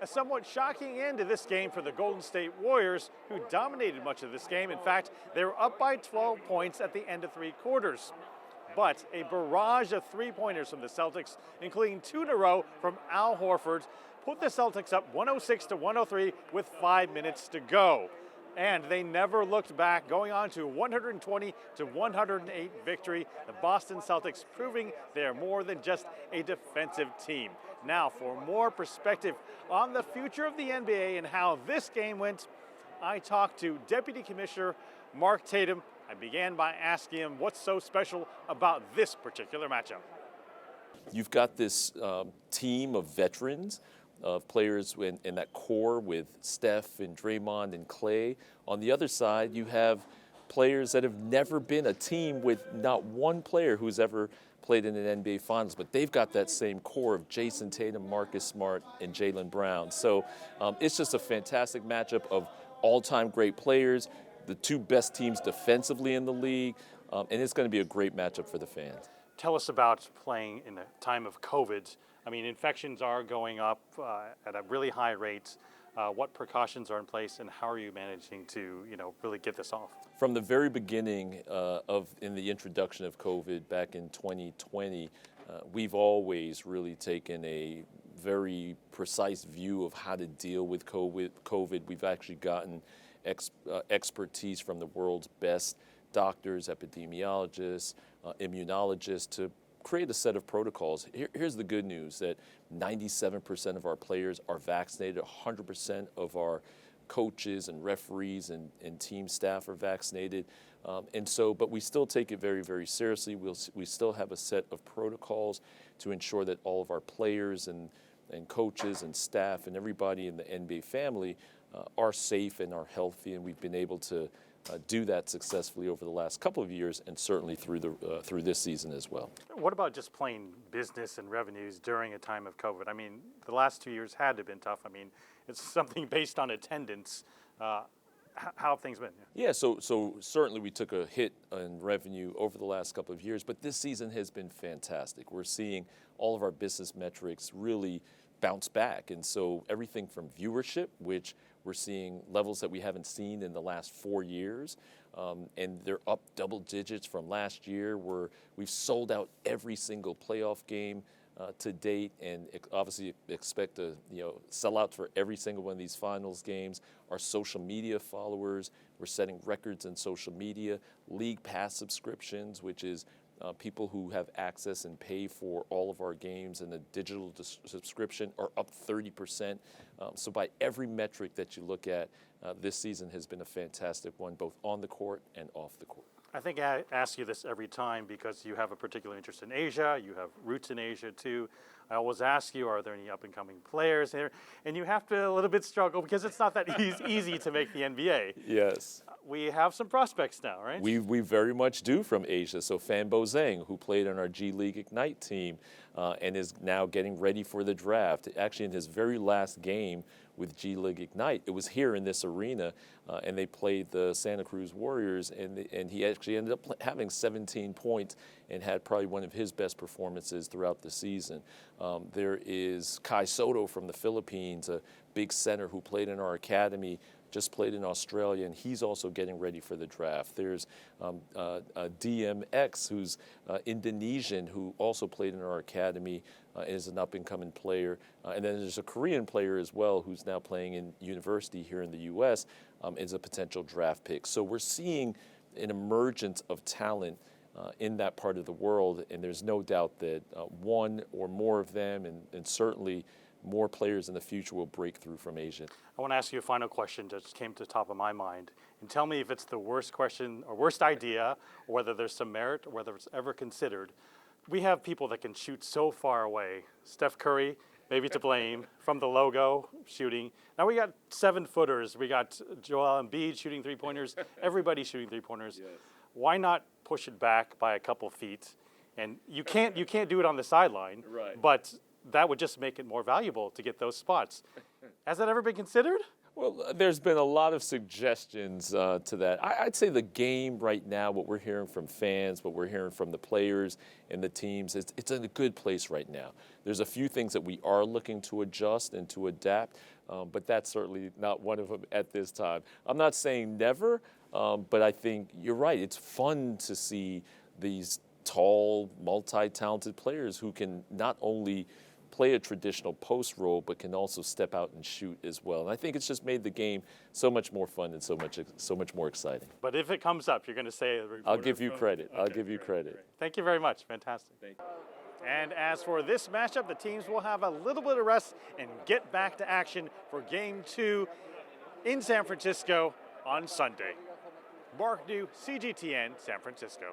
A somewhat shocking end to this game for the Golden State Warriors, who dominated much of this game. In fact, they were up by 12 points at the end of three quarters. But a barrage of three-pointers from the Celtics, including two in a row from Al Horford, put the Celtics up 106-103 with 5 minutes to go. And they never looked back, going on to 120-108 victory. The Boston Celtics proving they are more than just a defensive team. Now, for more perspective on the future of the NBA and how this game went, I talked to Deputy Commissioner Mark Tatum. I began by asking him what's so special about this particular matchup. You've got this team of veterans, of players in that core with Steph and Draymond and Clay. On the other side, you have players that have never been a team with not one player who's ever played in an NBA Finals, but they've got that same core of Jason Tatum, Marcus Smart, and Jaylen Brown. So it's just a fantastic matchup of all-time great players, the two best teams defensively in the league, and it's going to be a great matchup for the fans. Tell us about playing in a time of COVID. I mean, infections are going up at a really high rate. What precautions are in place, and how are you managing to, really get this off? From the very beginning in the introduction of COVID back in 2020, we've always really taken a very precise view of how to deal with COVID. We've actually gotten expertise from the world's best doctors, epidemiologists, immunologists to create a set of protocols. Here's the good news, that 97% of our players are vaccinated, 100% of our coaches and referees and team staff are vaccinated. But we still take it very, very seriously. We still have a set of protocols to ensure that all of our players and coaches and staff and everybody in the NBA family are safe and are healthy, and we've been able to do that successfully over the last couple of years, and certainly through this season as well. What about just plain business and revenues during a time of COVID? I mean, the last 2 years had to have been tough. I mean, it's something based on attendance. How have things been? Yeah, so certainly we took a hit in revenue over the last couple of years, but this season has been fantastic. We're seeing all of our business metrics really bounce back, and so everything from viewership, which we're seeing levels that we haven't seen in the last 4 years, and they're up double digits from last year. We've sold out every single playoff game to date, and obviously expect to sell out for every single one of these finals games. Our social media followers, we're setting records in social media. League Pass subscriptions, which is people who have access and pay for all of our games and a digital subscription, are up 30%. So by every metric that you look at, this season has been a fantastic one, both on the court and off the court. I think I ask you this every time because you have a particular interest in Asia. You have roots in Asia too. I always ask you, are there any up-and-coming players here? And you have to a little bit struggle because it's not that easy to make the NBA. Yes. We have some prospects now, right? We very much do from Asia. So Fanbo Zhang, who played on our G League Ignite team and is now getting ready for the draft. Actually, in his very last game with G League Ignite, it was here in this arena, and they played the Santa Cruz Warriors, and he actually ended up having 17 points and had probably one of his best performances throughout the season. There is Kai Soto from the Philippines, a big center who played in our academy, just played in Australia, and he's also getting ready for the draft. There's DMX, who's Indonesian, who also played in our academy, is an up-and-coming player. And then there's a Korean player as well who's now playing in university here in the U.S., is a potential draft pick. So we're seeing an emergence of talent in that part of the world, and there's no doubt that one or more of them, and certainly more players in the future, will break through from Asia. I want to ask you a final question that just came to the top of my mind. And tell me if it's the worst question or worst idea, or whether there's some merit, or whether it's ever considered. We have people that can shoot so far away. Steph Curry, maybe to blame, from the logo shooting. Now we got 7-footers. We got Joel Embiid shooting three-pointers. Everybody's shooting three-pointers. Yes. Why not push it back by a couple feet? And you can't do it on the sideline, right, but that would just make it more valuable to get those spots. Has that ever been considered? Well, there's been a lot of suggestions to that. I'd say the game right now, what we're hearing from fans, what we're hearing from the players and the teams, it's in a good place right now. There's a few things that we are looking to adjust and to adapt, but that's certainly not one of them at this time. I'm not saying never, but I think you're right. It's fun to see these tall, multi-talented players who can not only play a traditional post role, but can also step out and shoot as well. And I think it's just made the game so much more fun and so much more exciting. But if it comes up, you're going to say, I'll give you credit. I'll give you credit. Great. Thank you very much. Fantastic. Thank you. And as for this matchup, the teams will have a little bit of rest and get back to action for Game 2 in San Francisco on Sunday. Mark New, CGTN, San Francisco.